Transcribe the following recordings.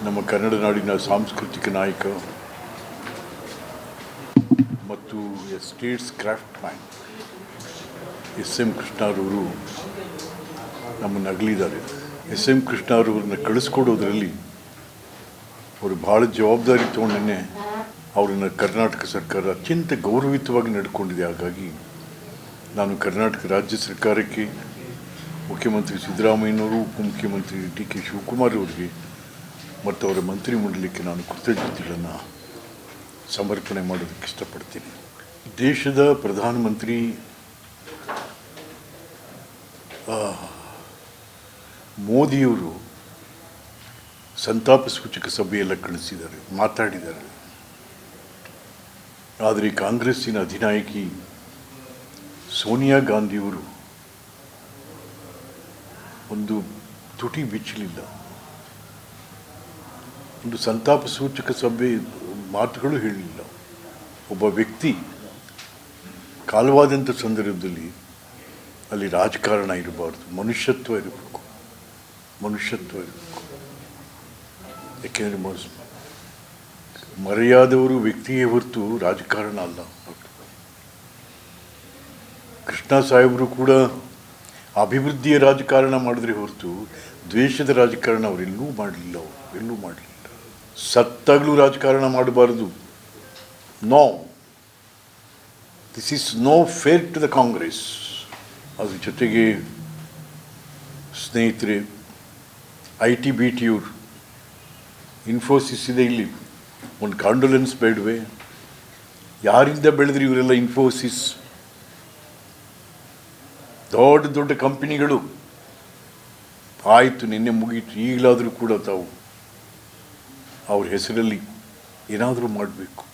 ನಮ್ಮ ಕನ್ನಡ ನಾಡಿನ ಸಾಂಸ್ಕೃತಿಕ ನಾಯಕ ಮತ್ತು ಸ್ಟೇಟ್ಸ್ ಕ್ರಾಫ್ಟ್ ಮ್ಯಾನ್ ಎಸ್.ಎಂ. ಕೃಷ್ಣರವರು ನಮ್ಮನ್ನು ಅಗಲಿದ್ದಾರೆ. ಎಸ್.ಎಂ. ಕೃಷ್ಣರವ್ರನ್ನ ಕಳಿಸ್ಕೊಡೋದ್ರಲ್ಲಿ ಅವರು ಭಾಳ ಜವಾಬ್ದಾರಿ ತೊಗೊಂಡೇ ಅವರನ್ನು ಕರ್ನಾಟಕ ಸರ್ಕಾರ ಅತ್ಯಂತ ಗೌರವಿತವಾಗಿ ನಡ್ಕೊಂಡಿದೆ. ಹಾಗಾಗಿ ನಾನು ಕರ್ನಾಟಕ ರಾಜ್ಯ ಸರ್ಕಾರಕ್ಕೆ, ಮುಖ್ಯಮಂತ್ರಿ ಸಿದ್ದರಾಮಯ್ಯನವರು, ಉಪಮುಖ್ಯಮಂತ್ರಿ ಡಿ.ಕೆ. ಶಿವಕುಮಾರ್ ಅವರಿಗೆ ಮತ್ತು ಅವರ ಮಂತ್ರಿಮಂಡಲಕ್ಕೆ ನಾನು ಕೃತಜ್ಞತೆಗಳನ್ನು ಸಮರ್ಪಣೆ ಮಾಡೋದಕ್ಕೆ ಇಷ್ಟಪಡ್ತೀನಿ. ದೇಶದ ಪ್ರಧಾನಮಂತ್ರಿ ಮೋದಿಯವರು ಸಂತಾಪ ಸೂಚಕ ಸಭೆಯೆಲ್ಲ ಕಳಿಸಿದ್ದಾರೆ, ಮಾತಾಡಿದ್ದಾರೆ. ಆದರೆ ಕಾಂಗ್ರೆಸ್ಸಿನ ಅಧಿನಾಯಕಿ ಸೋನಿಯಾ ಗಾಂಧಿಯವರು ಒಂದು ತುಟಿ ಬಿಚ್ಚಲಿಲ್ಲ. ಒಂದು ಸಂತಾಪ ಸೂಚಕ ಸಭೆ ಮಾತುಗಳು ಹೇಳಲಿಲ್ಲ. ಒಬ್ಬ ವ್ಯಕ್ತಿ ಕಾಲವಾದಂಥ ಸಂದರ್ಭದಲ್ಲಿ ಅಲ್ಲಿ ರಾಜಕಾರಣ ಇರಬಾರ್ದು, ಮನುಷ್ಯತ್ವ ಇರಬೇಕು. ಯಾಕೆಂದರೆ ಮರೆಯಾದವರು ವ್ಯಕ್ತಿಯೇ ಹೊರತು ರಾಜಕಾರಣ ಅಲ್ಲ. ಕೃಷ್ಣ ಸಾಹೇಬರು ಕೂಡ ಅಭಿವೃದ್ಧಿಯ ರಾಜಕಾರಣ ಮಾಡಿದ್ರೆ ಹೊರತು ದ್ವೇಷದ ರಾಜಕಾರಣ ಅವರೆಲ್ಲೂ ಮಾಡಲಿಲ್ಲ. ಸತ್ತಾಗಲೂ ರಾಜಕಾರಣ ಮಾಡಬಾರ್ದು. No, this is no fair to the Congress. ಅದ್ರ ಜೊತೆಗೆ ಸ್ನೇಹಿತರೆ, IT-BT ಇನ್ಫೋಸಿಸ್ ಇದೆ, ಇಲ್ಲಿ ಒಂದು ಕಾಂಡೋಲೆನ್ಸ್ ಬೇಡವೇ? ಯಾರಿಂದ ಬೆಳೆದ್ರಿ ಇವರೆಲ್ಲ? ಇನ್ಫೋಸಿಸ್ ದೊಡ್ಡ ಕಂಪನಿಗಳು. ಆಯಿತು, ನಿನ್ನೆ ಮುಗೀತು. ಈಗಲಾದರೂ ಕೂಡ ತಾವು ಅವ್ರ ಹೆಸರಲ್ಲಿ ಏನಾದರೂ ಮಾಡಬೇಕು.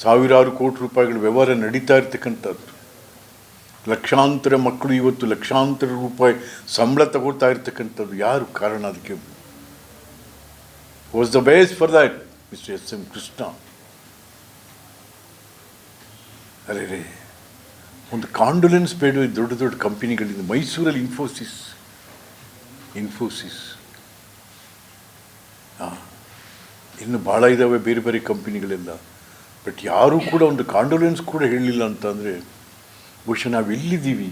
ಸಾವಿರಾರು ಕೋಟಿ ರೂಪಾಯಿಗಳ ವ್ಯವಹಾರ ನಡೀತಾ ಇರ್ತಕ್ಕಂಥದ್ದು. ಲಕ್ಷಾಂತರ ಮಕ್ಕಳು ಇವತ್ತು ಲಕ್ಷಾಂತರ ರೂಪಾಯಿ ಸಂಬಳ ತಗೊಳ್ತಾ ಇರ್ತಕ್ಕಂಥದ್ದು. ಯಾರು ಕಾರಣ ಅದಕ್ಕೆ? Was the base for that mister SM. Krishna. ಅರೆ, ಒಂದು ಕಾಂಡೋಲೆನ್ಸ್ ಬೇಡ ದೊಡ್ಡ ಕಂಪನಿಗಳಿಂದ. ಮೈಸೂರಲ್ಲಿ ಇನ್ಫೋಸಿಸ್ ಇನ್ನು ಭಾಳ ಇದ್ದಾವೆ ಬೇರೆ ಕಂಪನಿಗಳೆಲ್ಲ. ಬಟ್ ಯಾರೂ ಕೂಡ ಒಂದು ಕಾಂಡೋಲೆನ್ಸ್ ಕೂಡ ಹೇಳಲಿಲ್ಲ ಅಂತಂದರೆ ಬಹುಶಃ ನಾವೆಲ್ಲಿದ್ದೀವಿ?